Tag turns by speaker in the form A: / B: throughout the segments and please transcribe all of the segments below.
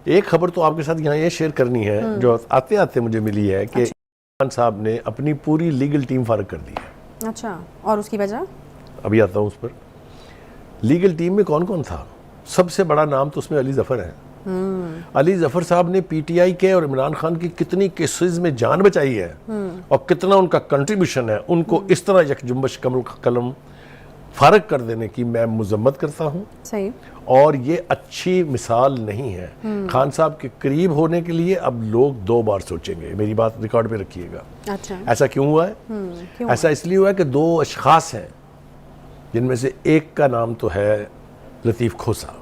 A: एक खबर तो आपके साथ यहाँ ये शेयर करनी है जो आते आते मुझे मिली है कि खान साहब ने अपनी पूरी लीगल टीम फारग कर दी है।
B: अच्छा, और उसकी वजह?
A: अभी आता हूँ उस पर। लीगल टीम में कौन कौन था? सबसे बड़ा नाम तो उसमें अली जफर है। अली जफर साहब ने पीटीआई के और इमरान खान की कितनी केसेस में जान बचाई है और कितना उनका कंट्रीब्यूशन है, उनको इस तरह यकजुम्बश कलम फारग कर देने की मैं मुजम्मत करता हूँ।
B: सही।
A: और ये अच्छी मिसाल नहीं है। खान साहब के करीब होने के लिए अब लोग 2 बार सोचेंगे। मेरी बात रिकॉर्ड पे रखिएगा।
B: अच्छा।
A: ऐसा क्यों हुआ है?
B: क्यों?
A: ऐसा इसलिए हुआ है कि 2 अशखास हैं जिनमें से एक का नाम तो है लतीफ़ खोसा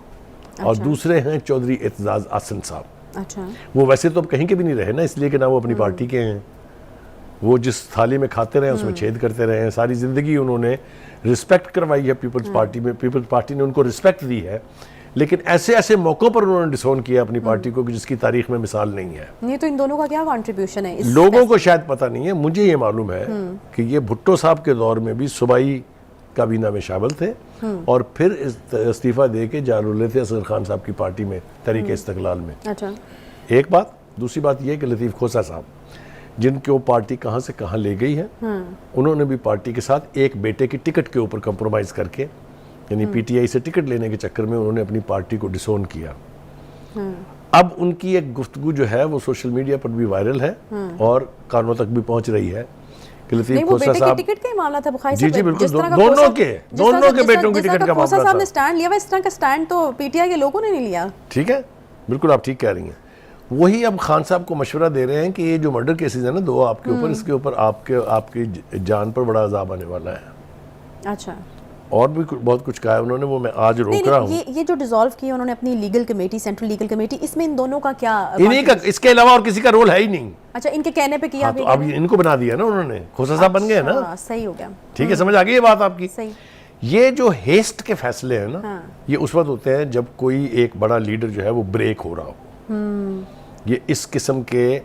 A: और दूसरे हैं चौधरी एतजाज आसन साहब।
B: अच्छा।
A: वो वैसे तो अब कहीं के भी नहीं रहे ना, इसलिए कि ना वो अपनी पार्टी के हैं। वो जिस थाली में खाते रहे उसमें छेद करते रहे हैं। सारी ज़िंदगी उन्होंने रिस्पेक्ट करवाई है पीपल्स पार्टी में, पीपल्स पार्टी ने उनको रिस्पेक्ट दी है, लेकिन ऐसे ऐसे मौक़ों पर उन्होंने डिसोन किया अपनी पार्टी को कि जिसकी तारीख में मिसाल नहीं है।
B: नहीं तो इन दोनों का क्या कंट्रीब्यूशन है?
A: लोगों को शायद पता नहीं है, मुझे ये मालूम है कि ये भुट्टो साहब के दौर में भी सूबाई काबीना में शामिल थे और फिर इस्तीफ़ा दे के जा रुले थे असगर खान साहब की पार्टी में, तहरीक इस्तक़लाल में।
B: अच्छा।
A: एक बात। दूसरी बात यह कि लतीफ़ खोसा साहब जिनकी वो पार्टी कहाँ से कहाँ ले गई है, उन्होंने भी पार्टी के साथ एक बेटे की टिकट के ऊपर कंप्रोमाइज़ करके, यानी पीटीआई से टिकट लेने के चक्कर में उन्होंने अपनी पार्टी को डिसोन किया। अब उनकी एक गुफ्तगू जो है वो सोशल मीडिया पर भी वायरल है और कानों तक भी पहुंच रही है कि लतीफ़ खोसा साहब,
B: टिकट का मामला था बुखारी
A: जी जी बिल्कुल, दोनों के बेटों की टिकट का मामला था।
B: खोसा साहब ने स्टैंड लिया, इस तरह का स्टैंड तो पीटीआई के लोगों ने नहीं लिया।
A: ठीक है, बिल्कुल आप ठीक कह रही हैं। वही अब खान साहब को मशवरा दे रहे हैं कि ये जो मर्डर केसेस है ना 2 आपके ऊपर, इसके ऊपर आपकी जान पर बड़ा अजाब आने वाला है।
B: अच्छा।
A: और भी बहुत कुछ कहा है उन्होंने, वो मैं आज रोक रहा हूँ।
B: ये जो डिसॉल्व किया उन्होंने अपनी legal committee, central legal committee, इसमें इन दोनों का क्या?
A: इन्हीं का, इसके अलावा और किसी का रोल है ही नहीं।
B: अच्छा, इनके कहने पे किया।
A: हाँ, तो अब इनको बना दिया ना उन्होंने, खोसा साहब बन गए ना।
B: सही हो गया।
A: ठीक है, समझ आ गई ये बात आपकी।
B: सही।
A: ये जो हेस्ट के फैसले हैं ना, ये उस वक्त होते हैं जब कोई एक बड़ा लीडर जो है वो ब्रेक हो रहा हो। ये इस किस्म के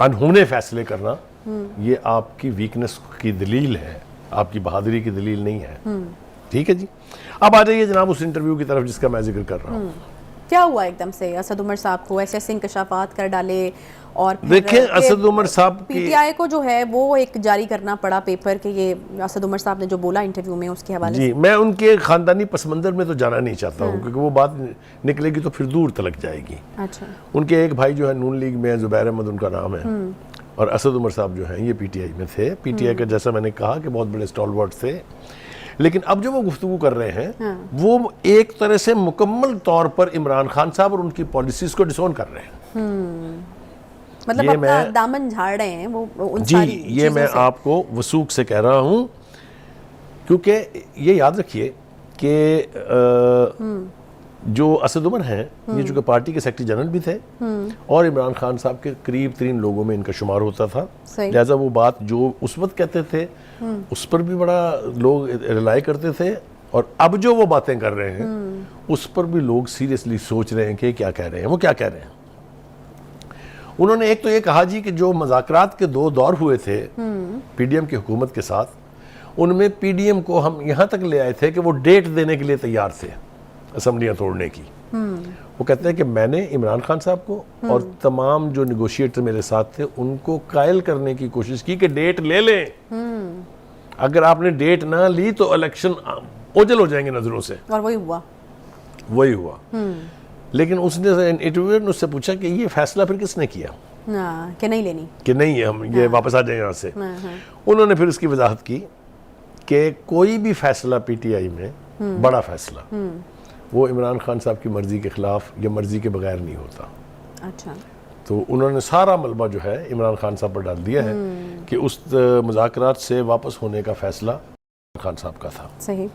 A: अनहोने फैसले करना ये आपकी वीकनेस की दलील है, आपकी बहादुरी की दलील नहीं है। ठीक है जी। अब आ जाइए जनाब उस इंटरव्यू की तरफ जिसका मैं जिक्र कर रहा हूँ।
B: क्या हुआ एकदम से असद उमर साहब को ऐसे इंकशाफात कर डाले और
A: देखें असद उमर साहब की
B: पीटीआई को जो है वो एक जारी करना पड़ा पेपर कि ये असद उमर साहब ने जो बोला इंटरव्यू में उसके हवाले
A: जी। मैं उनके खानदानी पसमंदर में तो जाना नहीं चाहता हूँ क्योंकि वो बात निकलेगी तो फिर दूर तलक जाएगी।
B: अच्छा।
A: उनके एक भाई जो है नून लीग में, जुबैर अहमद उनका नाम है, और असद उमर साहब जो हैं ये पीटीआई में थे। पीटीआई का जैसा मैंने कहा कि बहुत बड़े स्टॉलवर्ड थे, लेकिन अब जो वो गुफ्तगू कर रहे हैं वो एक तरह से मुकम्मल तौर पर इमरान खान साहब और उनकी पॉलिसीज को डिसोन कर रहे हैं।
B: मतलब अपना दामन झाड़ रहे हैं वो उन
A: जी, ये मैं आपको वसूख से कह रहा हूं क्योंकि ये याद रखिए कि जो असद उमर हैं ये चूंकि पार्टी के सेक्रेटरी जनरल भी थे और इमरान खान साहब के करीब 3 लोगों में इनका शुमार होता था, लिहाजा वो बात जो उस वक्त कहते थे उस पर भी बड़ा लोग रिलाई करते थे और अब जो वो बातें कर रहे हैं उस पर भी लोग सीरियसली सोच रहे हैं कि क्या कह रहे हैं, वो क्या कह रहे हैं। उन्होंने एक तो ये कहा जी कि जो मज़ाकरात के 2 दौर हुए थे पीडीएम की हुकूमत के साथ, उनमें पीडीएम को हम यहाँ तक ले आए थे कि वो डेट देने के लिए तैयार थे असम्बलियाँ तोड़ने की। वो कहते हैं कि मैंने इमरान खान साहब को और तमाम जो निगोशिएटर मेरे साथ थे उनको कायल करने की कोशिश की कि डेट ले लें, अगर आपने डेट ना ली तो इलेक्शन ओझल हो जाएंगे नजरों से।
B: और वही हुआ।
A: लेकिन उसने इंटरव्यूअर ने उससे पूछा कि ये फैसला फिर किसने किया
B: कि नहीं लेनी,
A: कि नहीं हम ये वापस आ जाए यहाँ से। उन्होंने फिर इसकी वजाहत की कि कोई भी फैसला पीटीआई में बड़ा फैसला वो इमरान खान साहब की मर्जी के खिलाफ या मर्जी के बगैर नहीं होता।
B: अच्छा।
A: तो उन्होंने सारा मलबा जो है इमरान खान साहब पर डाल दिया है कि उस मुज़ाकरात से वापस होने का फैसला खान साहब का था।
B: सही।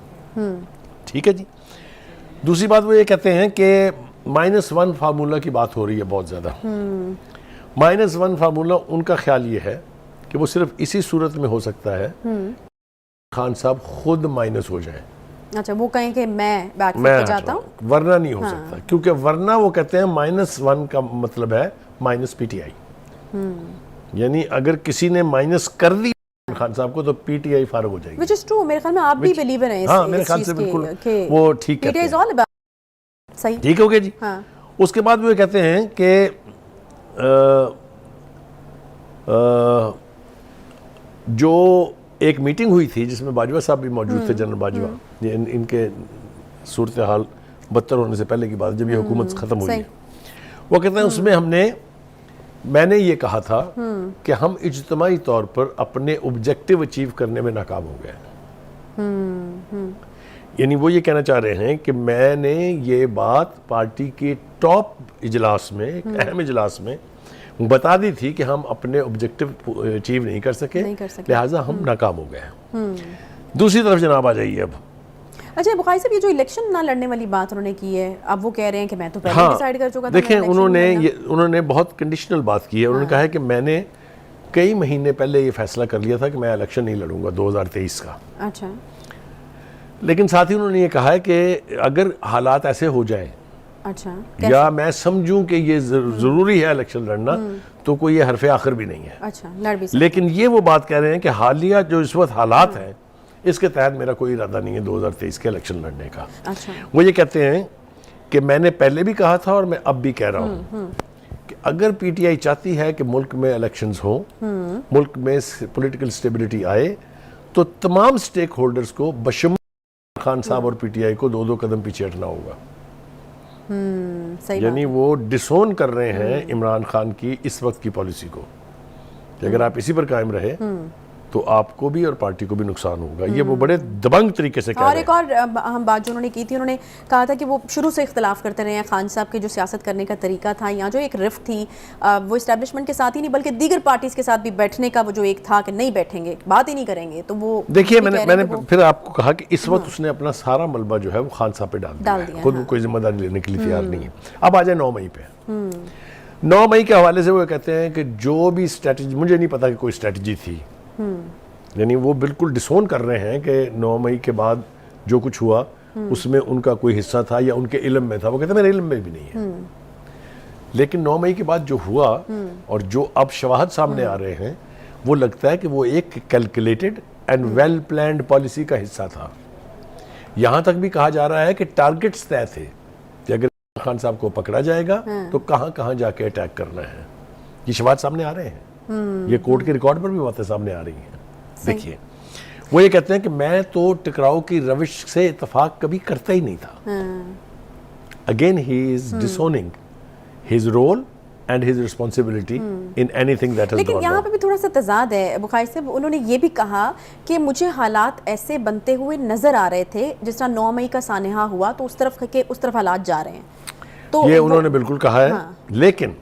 A: ठीक है जी। दूसरी बात वो ये कहते हैं कि -1 फार्मूला की बात हो रही है बहुत ज़्यादा। -1 फार्मूला उनका ख्याल ये है कि वो सिर्फ इसी सूरत में हो सकता है खान साहब खुद माइनस हो जाए।
B: अच्छा, वो कहें कि मैं बैकफुट पे जाता हूँ,
A: वरना नहीं हो सकता, क्योंकि वरना वो कहते हैं -1 का मतलब है माइनस पीटीआई। यानी अगर किसी ने माइनस कर दी खान साहब को तो पीटीआई फारग हो जाएगी।
B: Which is true. मेरे ख्याल में आप भी बिलीवर हैं
A: हाँ, मेरे ख्याल से बिल्कुल वो ठीक है।
B: It is all about. सही।
A: ठीक हो गया जी। उसके बाद वो ये कहते हैं कि जो एक मीटिंग हुई थी जिसमें बाजवा साहब भी मौजूद थे, जनरल बाजवा, इनके सूरत हाल बदतर होने से पहले की बात, जब ये हुकूमत ख़त्म हुई है, वो कहते हैं उसमें मैंने ये कहा था कि हम इज्तिमाई तौर पर अपने ऑब्जेक्टिव अचीव करने में नाकाम हो गए। यानी वो ये कहना चाह रहे हैं कि मैंने ये बात पार्टी के टॉप इजलास में, एक अहम इजलास में बता दी थी कि हम अपने ऑब्जेक्टिव अचीव नहीं कर सके, लिहाजा हम नाकाम हो गए। दूसरी तरफ जनाब आ जाइए अब।
B: अच्छा बुखारी साहब, ये जो इलेक्शन ना लड़ने वाली बात उन्होंने की है, अब वो कह रहे हैं कि मैं तो पहले डिसाइड कर चुका था।
A: देखें, उन्होंने बहुत कंडीशनल बात की है। उन्होंने कहा है कि मैंने कई महीने पहले ये फैसला कर लिया था कि मैं इलेक्शन नहीं लड़ूंगा 2023 का।
B: अच्छा,
A: लेकिन साथ ही उन्होंने ये कहा है कि अगर हालात ऐसे हो जाएं,
B: अच्छा,
A: या मैं समझूं कि ये जरूरी है इलेक्शन लड़ना, तो कोई ये हरफ आखिर भी नहीं है।
B: अच्छा, लड़ भी सकते।
A: लेकिन ये वो बात कह रहे हैं कि हालिया जो इस वक्त हालात हैं, इसके तहत मेरा कोई इरादा नहीं है 2023 के इलेक्शन लड़ने का।
B: अच्छा। वो
A: ये कहते हैं कि मैंने पहले भी कहा था और मैं अब भी कह रहा हूँ कि अगर पीटीआई चाहती है कि मुल्क में इलेक्शंस हो, मुल्क में पॉलिटिकल स्टेबिलिटी आए, तो तमाम स्टेक होल्डर्स को बशम खान साहब और पीटीआई को 2-2 कदम पीछे हटना होगा। यानी वो डिसोन कर रहे हैं इमरान खान की इस वक्त की पॉलिसी को कि अगर आप इसी पर कायम रहे तो आपको भी और पार्टी को भी नुकसान होगा। ये वो बड़े दबंग तरीके से कह रहे हैं।
B: और एक और हम बात जो उन्होंने की थी, उन्होंने कहा था कि वो शुरू से इख्तलाफ करते रहे हैं। खान साहब के जो सियासत करने का तरीका था, यहाँ जो एक रिफ्ट थी, वो इस्टेब्लिशमेंट के साथ ही नहीं बल्कि दीगर पार्टीज के साथ भी बैठने का वो जो एक था कि नहीं बैठेंगे, बात ही नहीं करेंगे। तो वो
A: देखिए, मैंने फिर आपको कहा कि इस वक्त उसने अपना सारा मलबा जो है वो खान साहब पे डाल दिया, खुद कोई जिम्मेदारी लेने के लिए तैयार नहीं है। अब आ जाए 9 मई पे। 9 मई के हवाले से वो कहते हैं कि जो भी स्ट्रेटजी, मुझे नहीं पता कि कोई स्ट्रेटजी थी, यानी वो बिल्कुल डिसोन कर रहे हैं कि 9 मई के बाद जो कुछ हुआ उसमें उनका कोई हिस्सा था या उनके इल्म में था। वो कहते हैं मेरे इल्म में भी नहीं है। लेकिन 9 मई के बाद जो हुआ और जो अब शवाहद सामने आ रहे हैं, वो लगता है कि वो एक calculated and well planned policy का हिस्सा था। यहां तक भी कहा जा रहा है कि टारगेट्स तय थे कि अगर खान साहब को पकड़ा जाएगा तो कहां कहां जाके अटैक करना है। ये शवाहद सामने आ रहे हैं, ये कोर्ट के रिकॉर्ड पर भी बातें सामने आ रही हैं। देखिए, वो ये कहते हैं कि मैं तो टकराव की रविश से इत्तेफाक कभी करता ही नहीं था। Again he is disowning his role and his responsibility in anything that has gone.
B: लेकिन यहाँ पे भी थोड़ा सा तजाद है बुखारी साहब। उन्होंने ये भी कहा कि मुझे हालात ऐसे बनते हुए नजर आ रहे थे, जिस तरह 9 मई का सानहा हुआ तो उस तरफ हालात जा रहे हैं। तो
A: ये उन्होंने बिल्कुल कहा है। लेकिन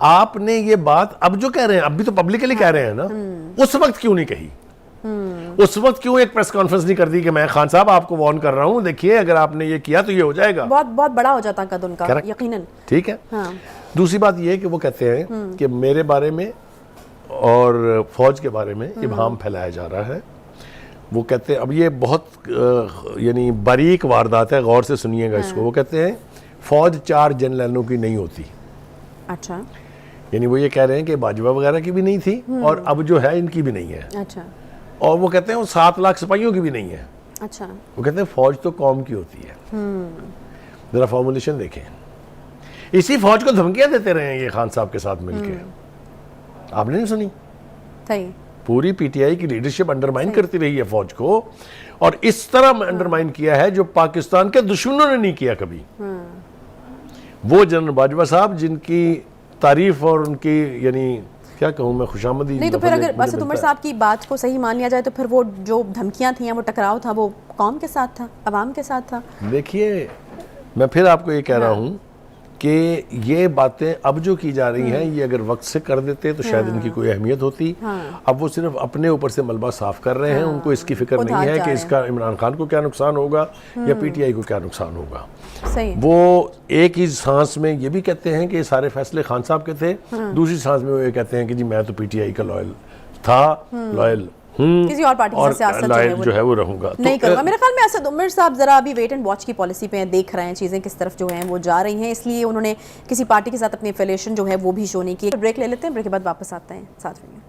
A: आपने ये बात अब जो कह रहे हैं, अब भी तो पब्लिकली कह रहे हैं ना, उस वक्त क्यों नहीं कही? उस वक्त क्यों एक प्रेस कॉन्फ्रेंस नहीं कर दी कि मैं खान साहब आपको वार्न कर रहा हूं, देखिए अगर आपने ये किया तो ये हो जाएगा।
B: बहुत बहुत बड़ा हो जाता कद उनका, यकीनन।
A: ठीक है। हाँ। दूसरी बात ये है कि वो कहते हैं कि मेरे बारे में और फौज के बारे में इब्हाम फैलाया जा रहा है। वो कहते हैं, अब ये बहुत यानी बारीक वारदात है, गौर से सुनिएगा इसको। वो कहते हैं फौज 4 जनरलों की नहीं होती।
B: अच्छा।
A: यानी वो ये कह रहे हैं कि बाजवा वगैरह की भी नहीं थी और अब जो है इनकी भी नहीं है।
B: अच्छा।
A: और वो कहते हैं वो 7 लाख सिपाहियों की भी नहीं है।
B: अच्छा।
A: वो कहते हैं फौज तो कौम की होती है। जरा फॉर्मुलेशन देखें। इसी फौज को धमकियां देते रहे हैं ये खान साहब के साथ मिलके। आपने नहीं सुनी?
B: सही।
A: पूरी पीटीआई की लीडरशिप अंडरमाइन करती रही है फौज को, और इस तरह अंडरमाइन किया है जो पाकिस्तान के दुश्मनों ने नहीं किया कभी। वो जनरल बाजवा साहब जिनकी तारीफ और उनकी यानी क्या कहूँ मैं, खुशामदी
B: नहीं, तो फिर अगर असद उमर साहब की बात को सही मान लिया जाए तो फिर वो जो धमकियां थी, वो टकराव था, वो कौम के साथ था, अवाम के साथ था।
A: देखिए, मैं फिर आपको ये कह रहा हूँ कि ये बातें अब जो की जा रही हैं, ये अगर वक्त से कर देते तो शायद इनकी कोई अहमियत होती। अब वो सिर्फ अपने ऊपर से मलबा साफ कर रहे हैं। उनको इसकी फिक्र नहीं है कि इसका इमरान खान को क्या नुकसान होगा या पीटीआई को क्या नुकसान होगा।
B: सही।
A: वो एक ही सांस में ये भी कहते हैं कि सारे फैसले खान साहब के थे, दूसरी सांस में वो ये कहते हैं कि जी मैं तो पीटीआई का लॉयल था, लॉयल
B: किसी और पार्टी से सियासत
A: जो है वो रहूंगा
B: नहीं करूंगा। मेरे ख्याल में असद उमर साहब जरा अभी वेट एंड वॉच की पॉलिसी पे देख रहे हैं, चीजें किस तरफ जो हैं वो जा रही हैं, इसलिए उन्होंने किसी पार्टी के साथ अपनी एफिलिएशन जो है वो भी शो नहीं की। ब्रेक ले लेते हैं, ब्रेक के बाद वापस आते हैं, साथ में।